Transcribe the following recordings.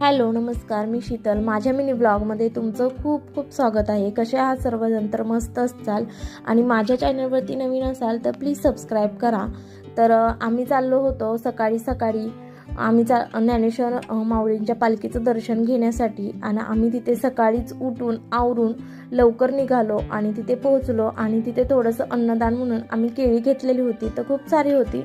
Hello नमस्कार, मी शीतल. माझ्या mini ब्लॉगमध्ये तुमचं खूप खूप स्वागत आहे. कसे आहात सर्वजण? तर मस्त असाल आणि माझ्या चॅनलवरती नवीन असाल तर प्लीज सबस्क्राईब करा. तर आम्ही चाललो होतो सकाळी आम्ही ज्ञानेश्वर माऊलींच्या पालखीचं दर्शन घेण्यासाठी आणि आम्ही तिथे सकाळीच उठून आवरून लवकर निघालो आणि तिथे पोहोचलो आणि तिथे थोडंसं अन्नदान म्हणून आम्ही केळी घेतलेली होती. तर खूप सारी होती.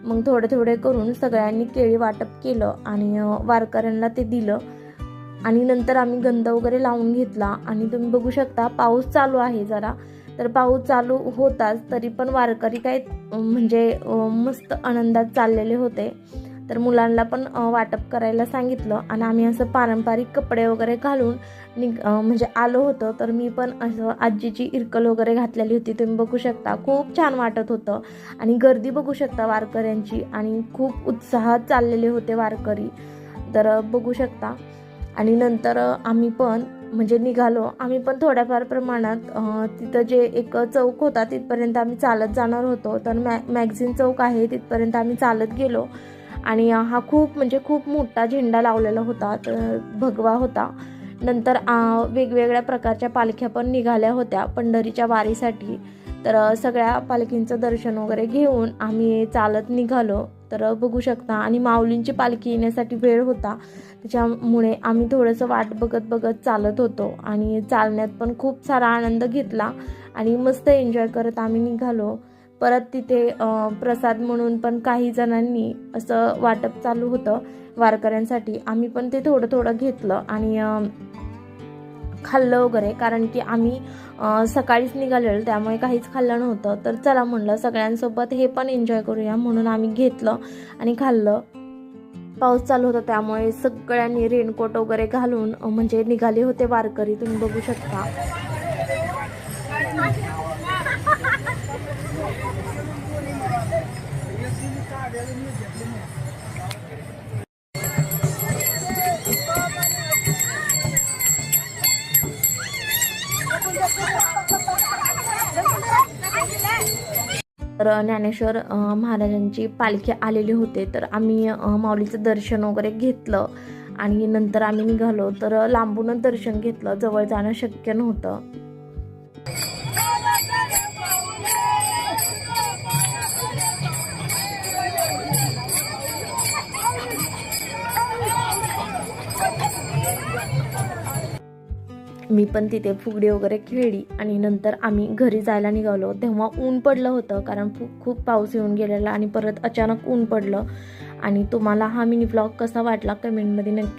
मग थोडे करून सगळ्यांनी केळी वाटप केलं आणि वारकऱ्यांना ते दिलं आणि नंतर आम्ही गंध वगैरे लावून घेतला. आणि तुम्ही बघू शकता पाऊस चालू आहे जरा. तर पाऊस चालू होताच तरी पण वारकरी काय म्हणजे मस्त आनंदात चाललेले होते. तर मुलांना पण वाटप करायला सांगितलं आणि आम्ही असं पारंपरिक कपडे वगैरे घालून म्हणजे आलो होतो. तर मी पण असं आजीची इरकल वगैरे घातलेली होती. तुम्ही बघू शकता खूप छान वाटत होतं आणि गर्दी बघू शकता वारकऱ्यांची आणि खूप उत्साहात चाललेले होते वारकरी. तर बघू शकता आणि नंतर आम्ही पण म्हणजे निघालो. आम्ही पण थोड्याफार प्रमाणात तिथं जे एक चौक होता तिथपर्यंत आम्ही चालत जाणार होतो. तर मॅगझिन चौक आहे तिथपर्यंत आम्ही चालत गेलो आणि हा खूप मोठा झेंडा लावलेला होता. तर भगवा होता. नंतर वेगवेगळ्या प्रकारच्या पालख्या पण निघाल्या होत्या पंढरीच्या वारीसाठी. तर सगळ्या पालखींचं दर्शन वगैरे घेऊन आम्ही चालत निघालो. तर बघू शकता आणि माऊलींची पालखी येण्यासाठी वेळ होता त्याच्यामुळे आम्ही थोडंसं वाट बघत चालत होतो आणि चालण्यात पण खूप सारा आनंद घेतला आणि मस्त एन्जॉय करत आम्ही निघालो. परत तिथे प्रसाद म्हणून पण काही जणांनी असं वाटप चालू होतं वारकऱ्यांसाठी. आम्ही पण ते थोडं घेतलं आणि खाल्लं वगैरे, कारण की आम्ही सकाळीच निघालेलो त्यामुळे काहीच खाल्लं नव्हतं. तर चला म्हणलं सगळ्यांसोबत हे पण एन्जॉय करूया म्हणून आम्ही घेतलं आणि खाल्लं. पाऊस चालू होता त्यामुळे सगळ्यांनी रेनकोट वगैरे घालून म्हणजे निघाले होते वारकरी. तुम्ही बघू शकता. तर ज्ञानेश्वर महाराजांची पालखी आलेली होते. तर आम्ही माऊलीचं दर्शन वगैरे घेतलं आणि नंतर आम्ही निघालो. तर लांबूनच दर्शन घेतलं, जवळ जाणं शक्य नव्हतं. मी पण तिथे फुगडी वगैरे खेळली आणि नंतर आम्ही घरी जायला निघालो. तेव्हा ऊन पडलं होतं कारण खूप पाऊस येऊन गेलेला आणि परत अचानक ऊन पडलं. आणि तुम्हाला हा मिनी व्लॉग कसा वाटला कमेंटमध्ये नक्की